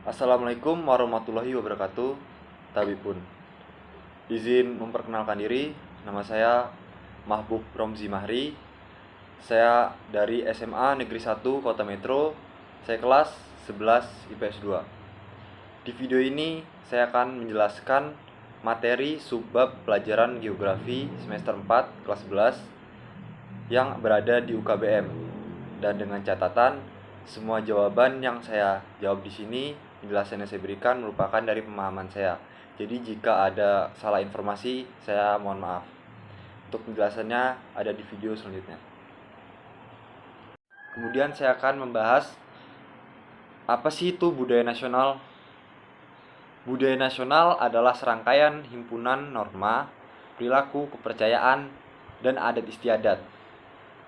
Assalamualaikum warahmatullahi wabarakatuh. Tabipun. Izin memperkenalkan diri, nama saya Mahbub Romzi Mahri. Saya dari SMA Negeri 1 Kota Metro. Saya kelas 11 IPS 2. Di video ini saya akan menjelaskan materi subbab pelajaran geografi semester 4 kelas 11 yang berada di UKBM. Dan dengan catatan, semua jawaban yang saya jawab di sini, penjelasan yang saya berikan merupakan dari pemahaman saya. Jadi jika ada salah informasi, saya mohon maaf. Untuk penjelasannya ada di video selanjutnya. Kemudian saya akan membahas apa sih itu budaya nasional. Budaya nasional adalah serangkaian himpunan norma, perilaku, kepercayaan, dan adat istiadat,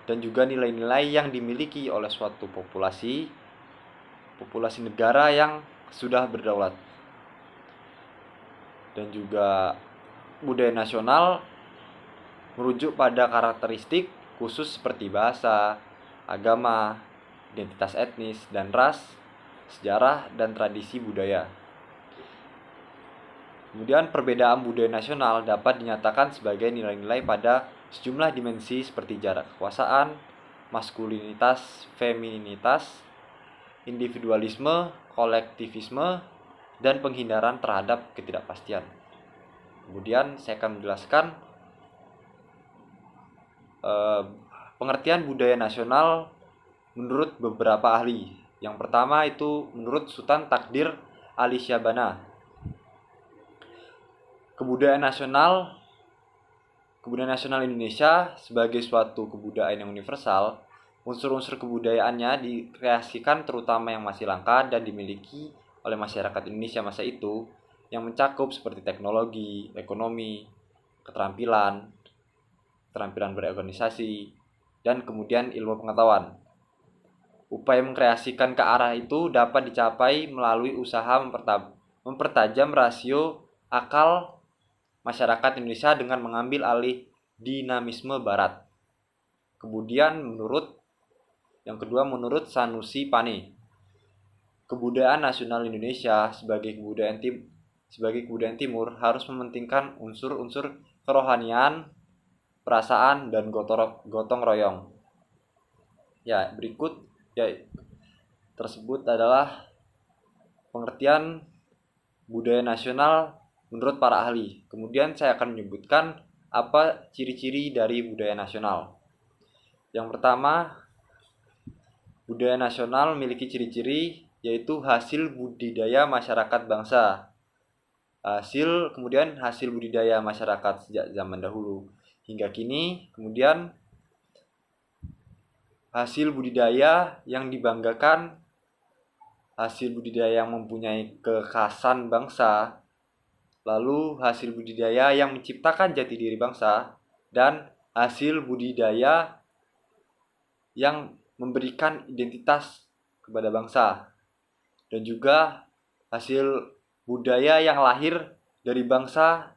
dan juga nilai-nilai yang dimiliki oleh suatu populasi negara yang sudah berdaulat. Dan juga budaya nasional merujuk pada karakteristik khusus seperti bahasa, agama, identitas etnis dan ras, sejarah, dan tradisi budaya. Kemudian perbedaan budaya nasional dapat dinyatakan sebagai nilai-nilai pada sejumlah dimensi seperti jarak kekuasaan, maskulinitas, feminitas, individualisme, kolektivisme, dan penghindaran terhadap ketidakpastian. Kemudian saya akan menjelaskan pengertian budaya nasional menurut beberapa ahli. Yang pertama itu menurut Sultan Takdir Ali Syabana. Kebudayaan nasional Indonesia sebagai suatu kebudayaan yang universal. Unsur-unsur kebudayaannya dikreasikan terutama yang masih langka dan dimiliki oleh masyarakat Indonesia masa itu, yang mencakup seperti teknologi, ekonomi, keterampilan berorganisasi, dan kemudian ilmu pengetahuan. Upaya mengkreasikan ke arah itu dapat dicapai melalui usaha mempertajam rasio akal masyarakat Indonesia dengan mengambil alih dinamisme Barat. Kemudian yang kedua menurut Sanusi Pane, kebudayaan nasional Indonesia sebagai kebudayaan timur harus mementingkan unsur-unsur kerohanian, perasaan, dan gotong royong. Ya, berikut tersebut adalah pengertian budaya nasional menurut para ahli. Kemudian saya akan menyebutkan apa ciri-ciri dari budaya nasional. Yang pertama, budaya nasional memiliki ciri-ciri yaitu hasil budidaya masyarakat bangsa. Kemudian hasil budidaya masyarakat sejak zaman dahulu hingga kini. Kemudian hasil budidaya yang dibanggakan, hasil budidaya yang mempunyai kekhasan bangsa, lalu hasil budidaya yang menciptakan jati diri bangsa, dan hasil budidaya yang memberikan identitas kepada bangsa, dan juga hasil budaya yang lahir dari bangsa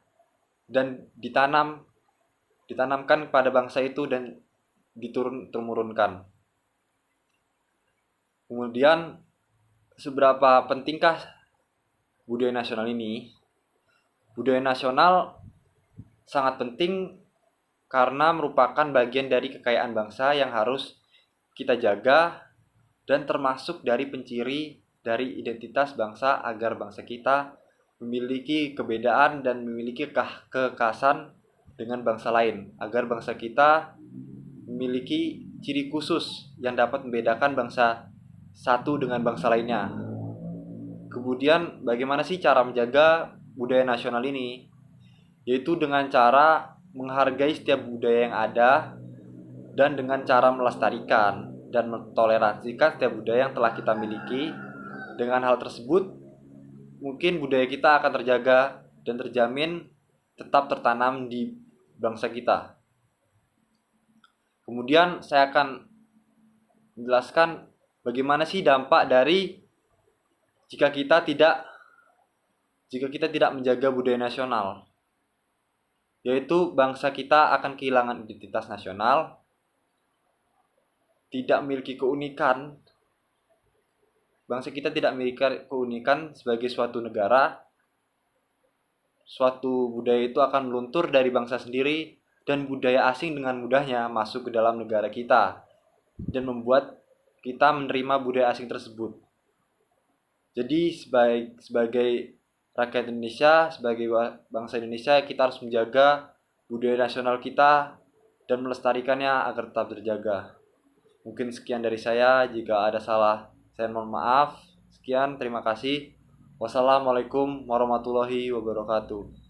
dan ditanamkan kepada bangsa itu dan diturun-temurunkan. Kemudian seberapa pentingkah budaya nasional ini? Budaya nasional sangat penting karena merupakan bagian dari kekayaan bangsa yang harus kita jaga dan termasuk dari penciri dari identitas bangsa agar bangsa kita memiliki kebedaan dan memiliki kekhasan dengan bangsa lain, agar bangsa kita memiliki ciri khusus yang dapat membedakan bangsa satu dengan bangsa lainnya. Kemudian bagaimana sih cara menjaga budaya nasional ini? Yaitu dengan cara menghargai setiap budaya yang ada dan dengan cara melestarikan dan mentoleransikan setiap budaya yang telah kita miliki. Dengan hal tersebut, mungkin budaya kita akan terjaga dan terjamin tetap tertanam di bangsa kita. Kemudian saya akan menjelaskan bagaimana sih dampak dari jika kita tidak menjaga budaya nasional, yaitu bangsa kita akan kehilangan identitas nasional, tidak memiliki keunikan, bangsa kita tidak memiliki keunikan sebagai suatu negara, suatu budaya itu akan meluntur dari bangsa sendiri dan budaya asing dengan mudahnya masuk ke dalam negara kita dan membuat kita menerima budaya asing tersebut. Jadi sebagai rakyat Indonesia, sebagai bangsa Indonesia, kita harus menjaga budaya nasional kita dan melestarikannya agar tetap terjaga. Mungkin sekian dari saya, jika ada salah saya mohon maaf. Sekian, terima kasih. Wassalamualaikum warahmatullahi wabarakatuh.